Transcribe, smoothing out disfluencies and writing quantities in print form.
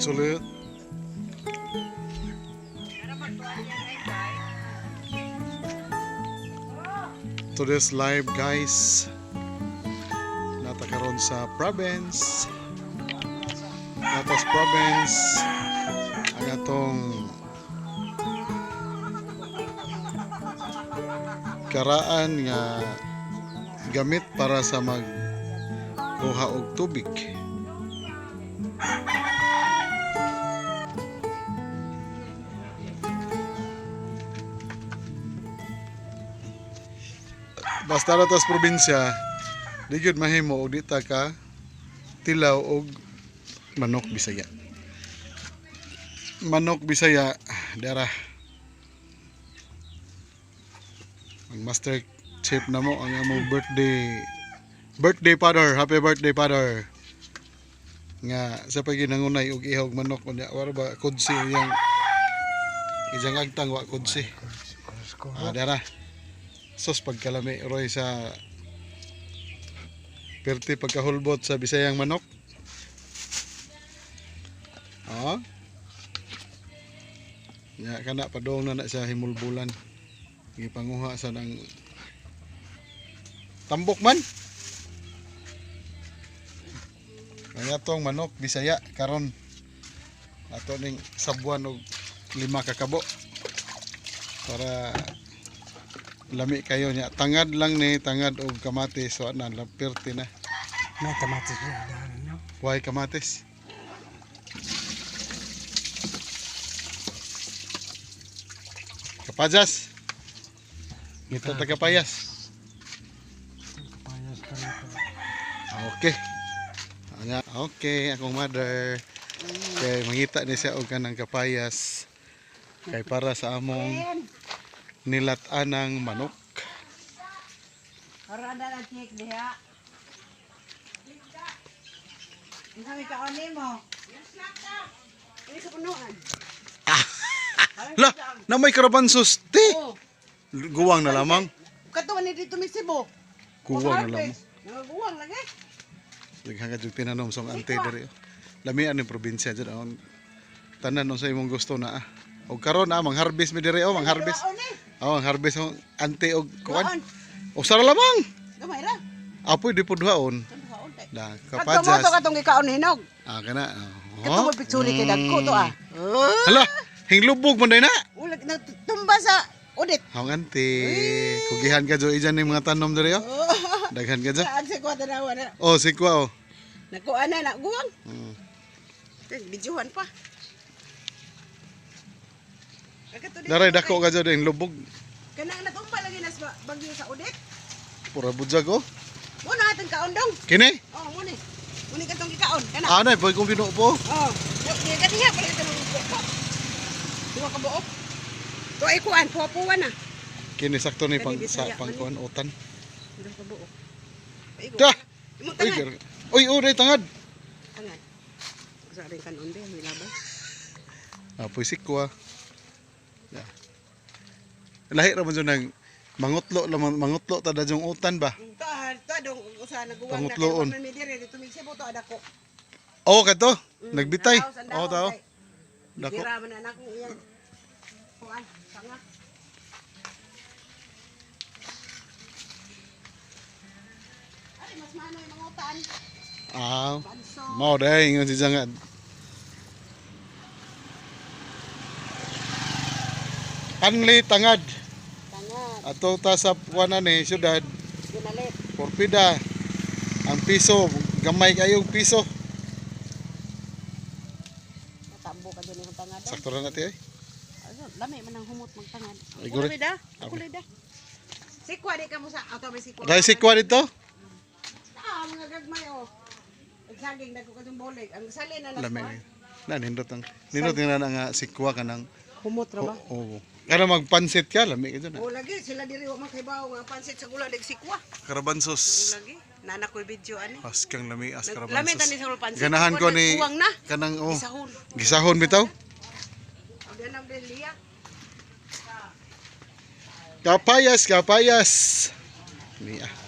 Sulit. Today's live guys. Natakaroon sa province. Natas province. Ang atong karaan nga gamit para sa magkuha og tubig. Basta natas probinsya, di gyud mahimo og dita ka tilaw og manok Bisaya. Manok Bisaya dara. Ang master chef na mo ang among birthday father, happy birthday father. Nga sa paginangunay og ihog manok unya wala ba kudsi iyang agtang wa kudsi. Dara. Sos pagkalami roy sa perti pagkahulbot sa Bisayang manok. Ya kana padong na sa himulbulan. Gipanguha sa nang tambok man. Kaya tong manok Bisaya karon ato ning sabuan og 5 ka kabo para lami kayo niya. Tangad lang ni, tangad og kamatis. So na lapirti na. May kamatis na. Why kamatis? Kapajas. Ngito ta kapayas. Kapayas ka rito. Okay. Anya, okay, akong mother. Kay mangita ni siya og kanang kapayas. Kay para sa among nilat-anang manok. Arada na check diha. Ang kaon mo. Ini sa punuan. La, na may karabansos. Ti. Oh, Guwang na lamang. kato ni dito misibo. Guwang na lamang. Nagaguwang lagi. Daghang jud tinanom sa ante diri. Lamian ni probinsya jud ang tanan no sa imong gusto na. Og karon mang-harvest mi diri mang-harvest. Oh, ang harvest ng ante og kuan. O sara lamang. Gamay ra. Apoy di pudhaon. Kaon tay. Da Kato mo kapajas. to katong gikaon hinog. Kana. Kato mo pitsuri kay dagko to ah. Hala, hinglubog man day na. Ulag nagtumba sa udit. Ang ante, kugihan ka jo ijan ni mga tanom diri oh. Daghan ka jo. Saan sa kwata na wala. Oh, sikwa oh. Nakuan na guwang. Bidyuhan pa. Daray dako ka jo ding lubog. Kanang natumba lagi nas bagyo sa udit. Pura budzag oh. Muna atong kaon dong. Kini? Oh, muni. Muni katong gikaon kana. Anay boy kung binupo. Oh, di kaniya pala ito ng buko. Duwa ka buok. To ay kuan, puwa na. Kini sakto ni pang Kani sa Bisaya, pangkuan utan. Duwa ka buok. Paigo. Da. Imo Uy, tangan. uy, uray tangad. Tangan. Sa ring kanon de, may labay. Apoy sikwa. Ya. Lahi ra man jud nang mangutlo ta da jong utan ba. To dong usa naguwang na Pangutloon. kay mi dire dito migsibo to adako. Oh, kato. Nagbitay. Oh, tao. Dako. Dako. Dira man anak ko iyan. Kuan, sanga. Ay, mas manoy mga utan. Banso. Mau deh ingon si jangan. Anli tangad Tangan, ato ta sa kuanan ni syudad ginalit. porpida. Ang piso gamay kayong piso. Matambo ka din yung tangad. Sakto ra nati ay. Ano, lami man ang humot magtangad. Ay, guri. Kulida, kulida. Sikwa di ka mo sa auto may sikwa. Dahil sikwa dito. Mga gagmay oh. Nagsaging dagko kadtong bolig. Ang sali na Lami. nas. Na nindot na nga sikwa kanang Humot ra ba? oh. Kana magpansit ka lami ka dyan. O lagi sila diri wa man kay bawo nga pansit sa gula dig sikwa. Karabansos. O lagi nana koy video ani. Askang lami as Lami karabansos. tani sa pansit. Ganahan ko ni Uwang na. kanang oh. Isahon. Gisahon bitaw. O diyan ang liya. Kapayas, kapayas. Niya.